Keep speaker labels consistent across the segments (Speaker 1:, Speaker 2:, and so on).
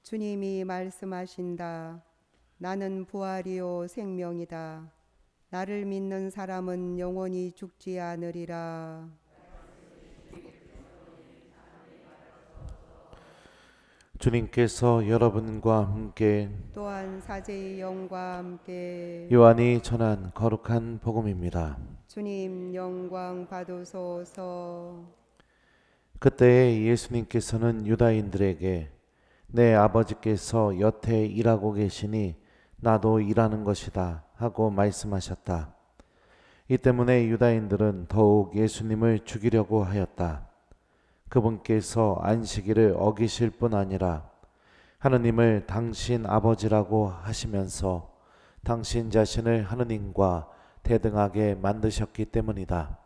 Speaker 1: 주님이 말씀하신다. 나는 부활이요 생명이다. 나를 믿는 사람은 영원히 죽지 않으리라.
Speaker 2: 주님께서 여러분과 함께
Speaker 1: 또한 사제의 영과 함께
Speaker 2: 요한이 전한 거룩한 복음입니다.
Speaker 1: 주님 영광 받으소서.
Speaker 2: 그때에 예수님께서는 유다인들에게 내 아버지께서 여태 일하고 계시니 나도 일하는 것이다 하고 말씀하셨다. 이 때문에 유다인들은 더욱 예수님을 죽이려고 하였다. 그분께서 안식일을 어기실 뿐 아니라 하느님을 당신 아버지라고 하시면서 당신 자신을 하느님과 대등하게 만드셨기 때문이다.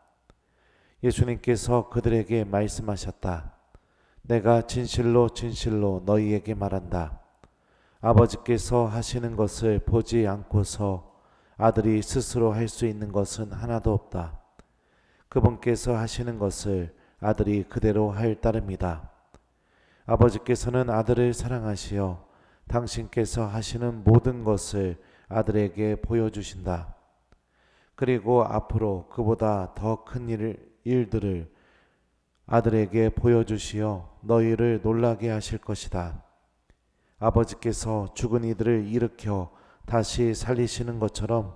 Speaker 2: 예수님께서 그들에게 말씀하셨다. 내가 진실로 진실로 너희에게 말한다. 아버지께서 하시는 것을 보지 않고서 아들이 스스로 할 수 있는 것은 하나도 없다. 그분께서 하시는 것을 아들이 그대로 할 따름이다. 아버지께서는 아들을 사랑하시어 당신께서 하시는 모든 것을 아들에게 보여주신다. 그리고 앞으로 그보다 더 큰 일들을 아들에게 보여주시어 너희를 놀라게 하실 것이다. 아버지께서 죽은 이들을 일으켜 다시 살리시는 것처럼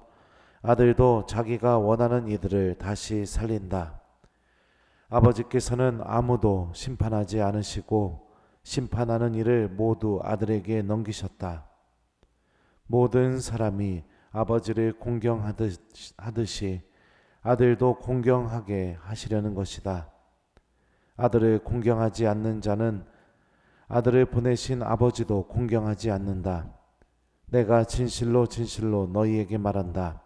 Speaker 2: 아들도 자기가 원하는 이들을 다시 살린다. 아버지께서는 아무도 심판하지 않으시고 심판하는 일을 모두 아들에게 넘기셨다. 모든 사람이 아버지를 공경하듯이 아들도 공경하게 하시려는 것이다. 아들을 공경하지 않는 자는 아들을 보내신 아버지도 공경하지 않는다. 내가 진실로 진실로 너희에게 말한다.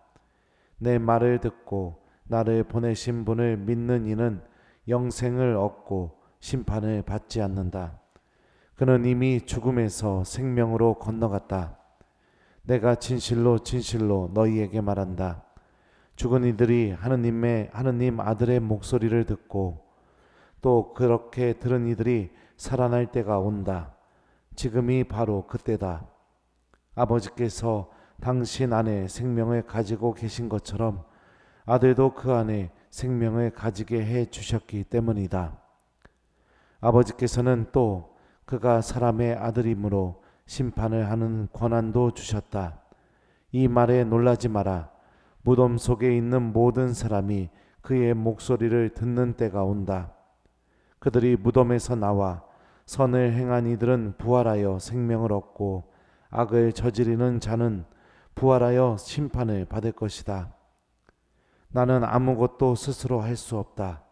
Speaker 2: 내 말을 듣고 나를 보내신 분을 믿는 이는 영생을 얻고 심판을 받지 않는다. 그는 이미 죽음에서 생명으로 건너갔다. 내가 진실로 진실로 너희에게 말한다. 죽은 이들이 하느님 아들의 목소리를 듣고 또 그렇게 들은 이들이 살아날 때가 온다. 지금이 바로 그때다. 아버지께서 당신 안에 생명을 가지고 계신 것처럼 아들도 그 안에 생명을 가지게 해 주셨기 때문이다. 아버지께서는 또 그가 사람의 아들이므로 심판을 하는 권한도 주셨다. 이 말에 놀라지 마라. 무덤 속에 있는 모든 사람이 그의 목소리를 듣는 때가 온다. 그들이 무덤에서 나와 선을 행한 이들은 부활하여 생명을 얻고 악을 저지르는 자는 부활하여 심판을 받을 것이다. 나는 아무것도 스스로 할 수 없다.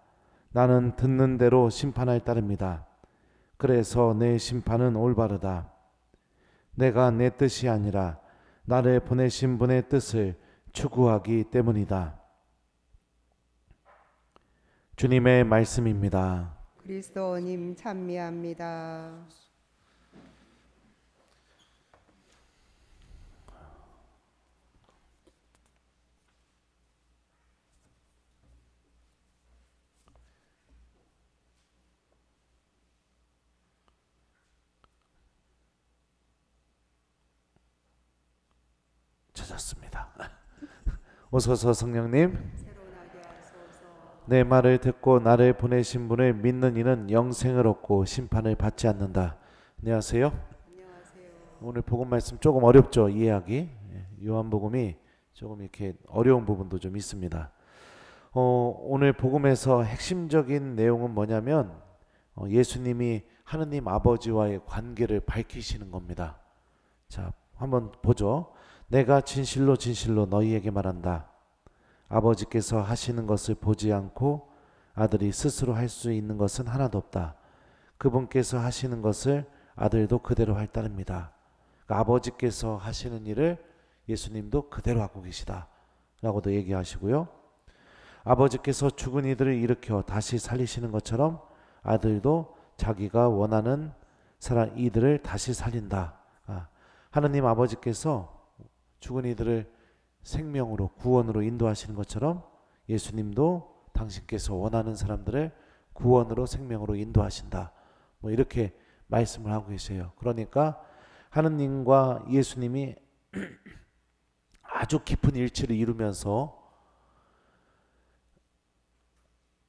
Speaker 2: 나는 듣는 대로 심판할 따름이다. 그래서 내 심판은 올바르다. 내가 내 뜻이 아니라 나를 보내신 분의 뜻을 추구하기 때문이다. 주님의 말씀입니다.
Speaker 1: 그리스도님 찬미합니다.
Speaker 2: 찾았습니다. 오소서 성령님. 내 말을 듣고 나를 보내신 분을 믿는 이는 영생을 얻고 심판을 받지 않는다. 안녕하세요.
Speaker 1: 안녕하세요.
Speaker 2: 오늘 복음 말씀 조금 어렵죠, 이해하기. 요한복음이 조금 이렇게 어려운 부분도 좀 있습니다. 오늘 복음에서 핵심적인 내용은 뭐냐면 예수님이 하느님 아버지와의 관계를 밝히시는 겁니다. 자, 한번 보죠. 내가 진실로 진실로 너희에게 말한다. 아버지께서 하시는 것을 보지 않고 아들이 스스로 할 수 있는 것은 하나도 없다. 그분께서 하시는 것을 아들도 그대로 할 따릅니다. 그러니까 아버지께서 하시는 일을 예수님도 그대로 하고 계시다 라고도 얘기하시고요. 아버지께서 죽은 이들을 일으켜 다시 살리시는 것처럼 아들도 자기가 원하는 사람 이들을 다시 살린다. 하느님 아버지께서 죽은 이들을 생명으로 구원으로 인도하시는 것처럼 예수님도 당신께서 원하는 사람들을 구원으로 생명으로 인도하신다. 뭐 이렇게 말씀을 하고 계세요. 그러니까 하느님과 예수님이 아주 깊은 일치를 이루면서,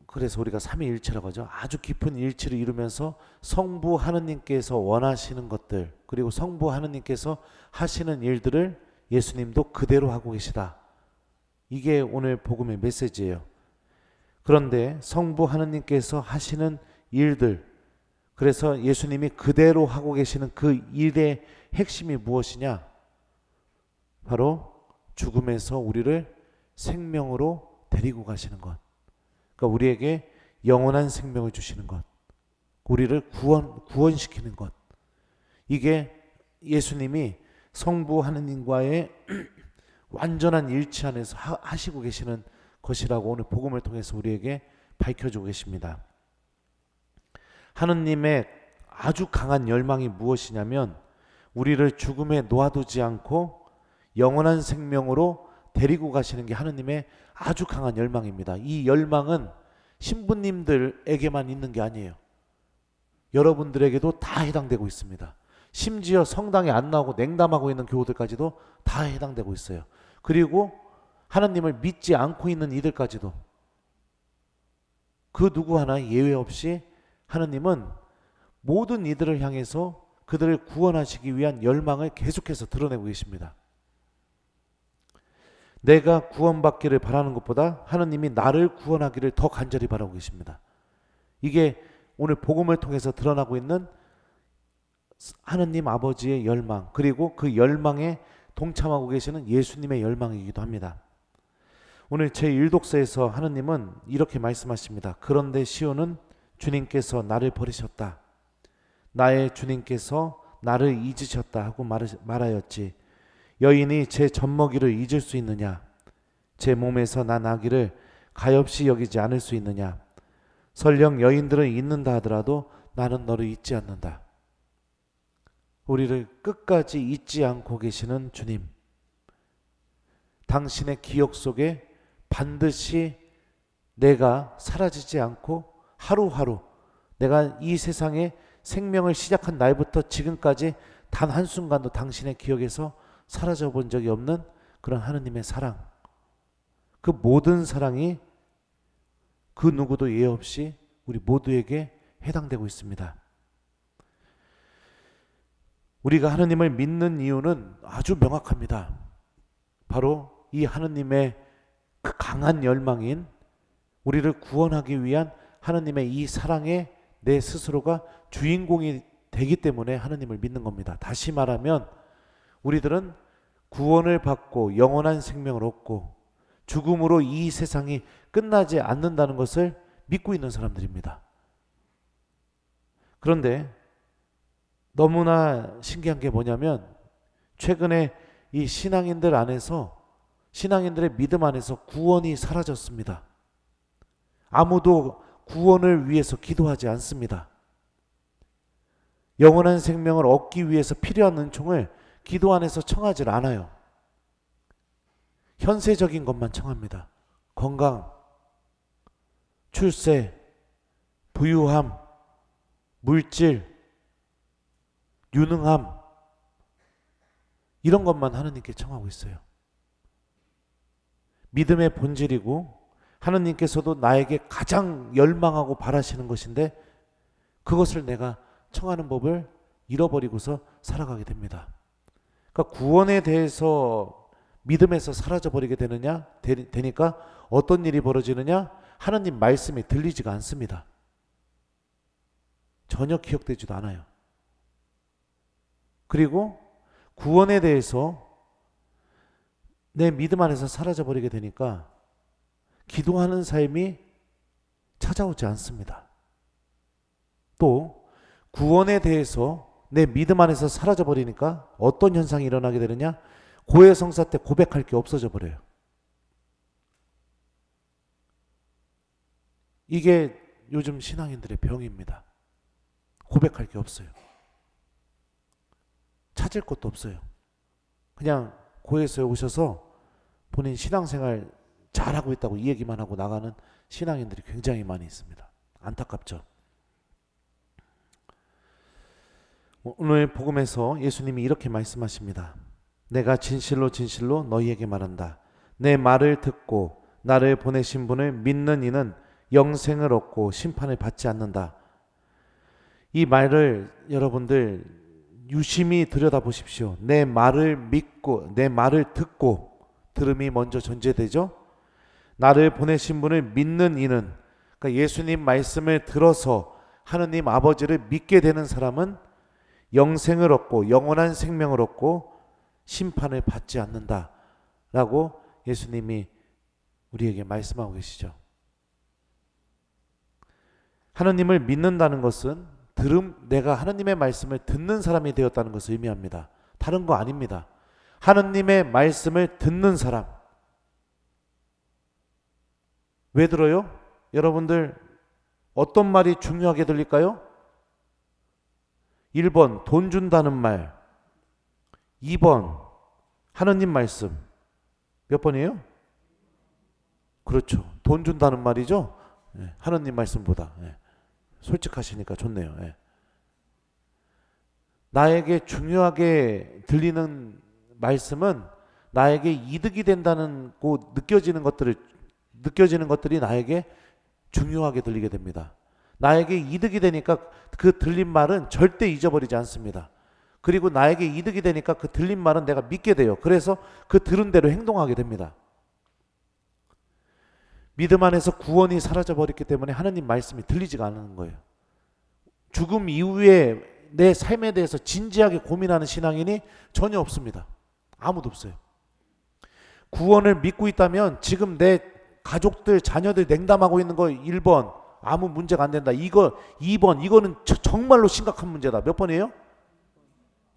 Speaker 2: 그래서 우리가 삼위일체라고 하죠. 아주 깊은 일치를 이루면서 성부 하느님께서 원하시는 것들, 그리고 성부 하느님께서 하시는 일들을 예수님도 그대로 하고 계시다. 이게 오늘 복음의 메시지예요. 그런데 성부 하느님께서 하시는 일들, 그래서 예수님이 그대로 하고 계시는 그 일의 핵심이 무엇이냐? 바로 죽음에서 우리를 생명으로 데리고 가시는 것. 그러니까 우리에게 영원한 생명을 주시는 것, 우리를 구원시키는 것. 이게 예수님이 성부 하느님과의 완전한 일치 안에서 하시고 계시는 것이라고 오늘 복음을 통해서 우리에게 밝혀주고 계십니다. 하느님의 아주 강한 열망이 무엇이냐면 우리를 죽음에 놓아두지 않고 영원한 생명으로 데리고 가시는 게 하느님의 아주 강한 열망입니다. 이 열망은 신부님들에게만 있는 게 아니에요. 여러분들에게도 다 해당되고 있습니다. 심지어 성당에 안 나오고 냉담하고 있는 교우들까지도 다 해당되고 있어요. 그리고 하나님을 믿지 않고 있는 이들까지도, 그 누구 하나 예외 없이 하나님은 모든 이들을 향해서 그들을 구원하시기 위한 열망을 계속해서 드러내고 계십니다. 내가 구원받기를 바라는 것보다 하나님이 나를 구원하기를 더 간절히 바라고 계십니다. 이게 오늘 복음을 통해서 드러나고 있는 하나님 아버지의 열망, 그리고 그 열망에 동참하고 계시는 예수님의 열망이기도 합니다. 오늘 제1독서에서 하나님은 이렇게 말씀하십니다. 그런데 시온은 주님께서 나를 버리셨다. 나의 주님께서 나를 잊으셨다 하고 말하였지. 여인이 제 젖먹이를 잊을 수 있느냐? 제 몸에서 난 아기를 가엾이 여기지 않을 수 있느냐? 설령 여인들은 잊는다 하더라도 나는 너를 잊지 않는다. 우리를 끝까지 잊지 않고 계시는 주님, 당신의 기억 속에 반드시 내가 사라지지 않고 하루하루, 내가 이 세상에 생명을 시작한 날부터 지금까지 단 한순간도 당신의 기억에서 사라져 본 적이 없는 그런 하느님의 사랑, 그 모든 사랑이 그 누구도 예외 없이 우리 모두에게 해당되고 있습니다. 우리가 하느님을 믿는 이유는 아주 명확합니다. 바로 이 하느님의 그 강한 열망인 우리를 구원하기 위한 하느님의 이 사랑에 내 스스로가 주인공이 되기 때문에 하느님을 믿는 겁니다. 다시 말하면 우리들은 구원을 받고 영원한 생명을 얻고 죽음으로 이 세상이 끝나지 않는다는 것을 믿고 있는 사람들입니다. 그런데 너무나 신기한 게 뭐냐면 최근에 이 신앙인들 안에서, 신앙인들의 믿음 안에서 구원이 사라졌습니다. 아무도 구원을 위해서 기도하지 않습니다. 영원한 생명을 얻기 위해서 필요한 은총을 기도 안에서 청하지 않아요. 현세적인 것만 청합니다. 건강, 출세, 부유함, 물질, 유능함, 이런 것만 하느님께 청하고 있어요. 믿음의 본질이고 하느님께서도 나에게 가장 열망하고 바라시는 것인데 그것을 내가 청하는 법을 잃어버리고서 살아가게 됩니다. 그러니까 구원에 대해서 믿음에서 사라져버리게 되니까 어떤 일이 벌어지느냐? 하느님 말씀이 들리지가 않습니다. 전혀 기억되지도 않아요. 그리고 구원에 대해서 내 믿음 안에서 사라져버리게 되니까 기도하는 삶이 찾아오지 않습니다. 또 구원에 대해서 내 믿음 안에서 사라져버리니까 어떤 현상이 일어나게 되느냐? 고해성사 때 고백할 게 없어져 버려요. 이게 요즘 신앙인들의 병입니다. 고백할 게 없어요. 찾을 것도 없어요. 그냥 고해서에 오셔서 본인 신앙생활 잘하고 있다고 이 얘기만 하고 나가는 신앙인들이 굉장히 많이 있습니다. 안타깝죠. 오늘 복음에서 예수님이 이렇게 말씀하십니다. 내가 진실로 진실로 너희에게 말한다. 내 말을 듣고 나를 보내신 분을 믿는 이는 영생을 얻고 심판을 받지 않는다. 이 말을 여러분들 유심히 들여다보십시오. 내 말을 믿고 내 말을 듣고, 들음이 먼저 전제되죠. 나를 보내신 분을 믿는 이는, 그러니까 예수님 말씀을 들어서 하느님 아버지를 믿게 되는 사람은 영생을 얻고 영원한 생명을 얻고 심판을 받지 않는다 라고 예수님이 우리에게 말씀하고 계시죠. 하느님을 믿는다는 것은 내가 하느님의 말씀을 듣는 사람이 되었다는 것을 의미합니다. 다른 거 아닙니다. 하느님의 말씀을 듣는 사람. 왜 들어요? 여러분들 어떤 말이 중요하게 들릴까요? 1번 돈 준다는 말, 2번 하느님 말씀. 몇 번이에요? 그렇죠. 돈 준다는 말이죠. 하느님 말씀보다. 솔직하시니까 좋네요. 나에게 중요하게 들리는 말씀은 나에게 이득이 된다는 고 느껴지는 것들이 나에게 중요하게 들리게 됩니다. 나에게 이득이 되니까 그 들린 말은 절대 잊어버리지 않습니다. 그리고 나에게 이득이 되니까 그 들린 말은 내가 믿게 돼요. 그래서 그 들은 대로 행동하게 됩니다. 믿음 안에서 구원이 사라져버렸기 때문에 하느님 말씀이 들리지가 않는 거예요. 죽음 이후에 내 삶에 대해서 진지하게 고민하는 신앙인이 전혀 없습니다. 아무도 없어요. 구원을 믿고 있다면 지금 내 가족들, 자녀들 냉담하고 있는 거 1번 아무 문제가 안 된다. 이거 2번 이거는 정말로 심각한 문제다. 몇 번이에요?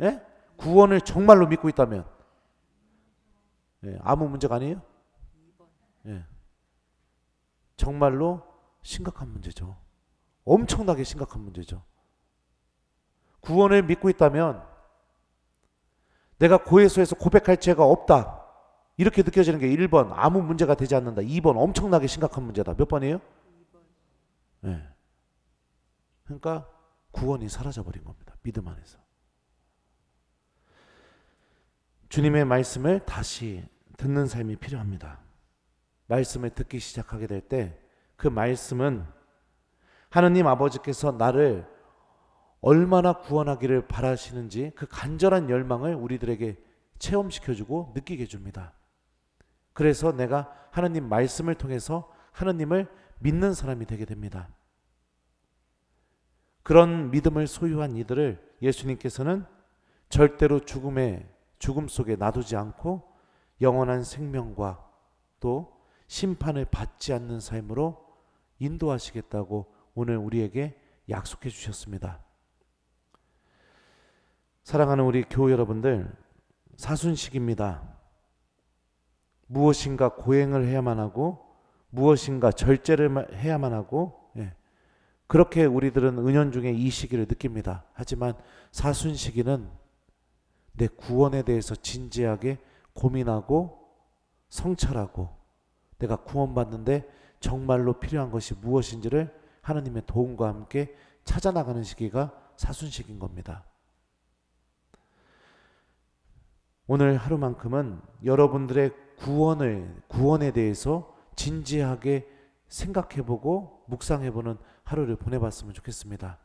Speaker 2: 예? 구원을 정말로 믿고 있다면 아무 문제가 아니에요? 예. 정말로 심각한 문제죠. 엄청나게 심각한 문제죠. 구원을 믿고 있다면 내가 고해소에서 고백할 죄가 없다 이렇게 느껴지는 게 1번 아무 문제가 되지 않는다. 2번 엄청나게 심각한 문제다. 몇 번이에요? 네. 그러니까 구원이 사라져버린 겁니다. 믿음 안에서. 주님의 말씀을 다시 듣는 삶이 필요합니다. 말씀을 듣기 시작하게 될 때 그 말씀은 하느님 아버지께서 나를 얼마나 구원하기를 바라시는지 그 간절한 열망을 우리들에게 체험시켜주고 느끼게 해줍니다. 그래서 내가 하느님 말씀을 통해서 하느님을 믿는 사람이 되게 됩니다. 그런 믿음을 소유한 이들을 예수님께서는 절대로 죽음 속에 놔두지 않고 영원한 생명과 또 심판을 받지 않는 삶으로 인도하시겠다고 오늘 우리에게 약속해 주셨습니다. 사랑하는 우리 교우 여러분들, 사순식입니다. 무엇인가 고행을 해야만 하고 무엇인가 절제를 해야만 하고 그렇게 우리들은 은연중에 이 시기를 느낍니다. 하지만 사순시기는 내 구원에 대해서 진지하게 고민하고 성찰하고 내가 구원받는데 정말로 필요한 것이 무엇인지를 하나님의 도움과 함께 찾아나가는 시기가 사순식인 겁니다. 오늘 하루만큼은 여러분들의 구원에 대해서 진지하게 생각해보고 묵상해보는 하루를 보내봤으면 좋겠습니다.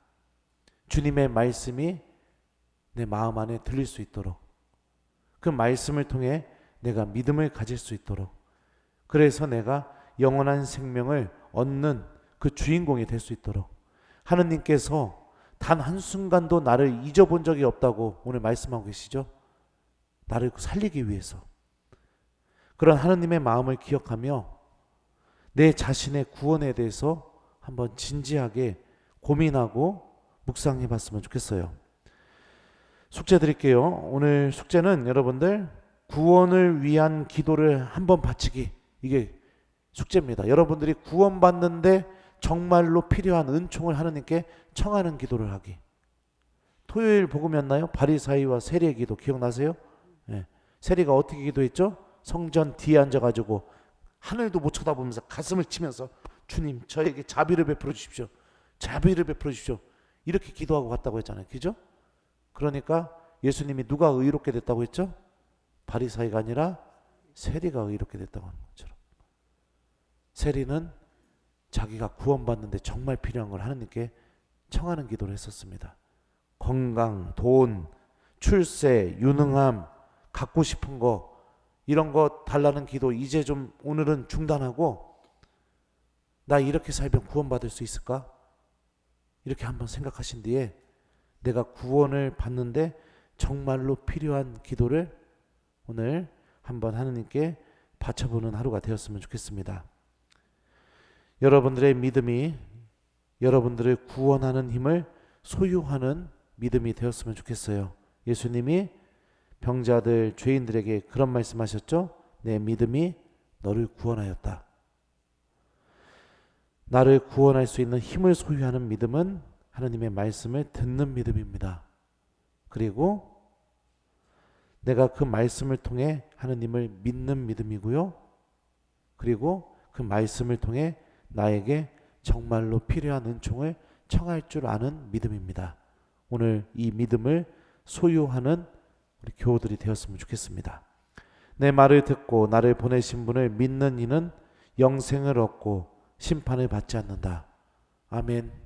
Speaker 2: 주님의 말씀이 내 마음 안에 들릴 수 있도록, 그 말씀을 통해 내가 믿음을 가질 수 있도록, 그래서 내가 영원한 생명을 얻는 그 주인공이 될 수 있도록 하느님께서 단 한순간도 나를 잊어본 적이 없다고 오늘 말씀하고 계시죠. 나를 살리기 위해서. 그런 하느님의 마음을 기억하며 내 자신의 구원에 대해서 한번 진지하게 고민하고 묵상해 봤으면 좋겠어요. 숙제 드릴게요. 오늘 숙제는 여러분들 구원을 위한 기도를 한번 바치기, 이게 숙제입니다. 여러분들이 구원받는데 정말로 필요한 은총을 하느님께 청하는 기도를 하기. 토요일 복음이었나요? 바리사이와 세리의 기도 기억나세요? 세리가 어떻게 기도했죠? 성전 뒤에 앉아가지고 하늘도 못 쳐다보면서 가슴을 치면서 주님 저에게 자비를 베풀어 주십시오. 자비를 베풀어 주십시오. 이렇게 기도하고 갔다고 했잖아요. 그죠? 그러니까 예수님이 누가 의롭게 됐다고 했죠? 바리사이가 아니라 세리가 의롭게 됐다고 하는 것처럼 세리는 자기가 구원받는데 정말 필요한 걸 하나님께 청하는 기도를 했었습니다. 건강, 돈, 출세, 유능함, 갖고 싶은 거 이런 거 달라는 기도 이제 좀 오늘은 중단하고 나 이렇게 살면 구원받을 수 있을까? 이렇게 한번 생각하신 뒤에 내가 구원을 받는데 정말로 필요한 기도를 오늘 한번 하나님께 바쳐보는 하루가 되었으면 좋겠습니다. 여러분들의 믿음이 여러분들을 구원하는 힘을 소유하는 믿음이 되었으면 좋겠어요. 예수님이 병자들, 죄인들에게 그런 말씀하셨죠? 내 믿음이 너를 구원하였다. 나를 구원할 수 있는 힘을 소유하는 믿음은 하나님의 말씀을 듣는 믿음입니다. 그리고 내가 그 말씀을 통해 하나님을 믿는 믿음이고요. 그리고 그 말씀을 통해 나에게 정말로 필요한 은총을 청할 줄 아는 믿음입니다. 오늘 이 믿음을 소유하는 우리 교우들이 되었으면 좋겠습니다. 내 말을 듣고 나를 보내신 분을 믿는 이는 영생을 얻고 심판을 받지 않는다. 아멘.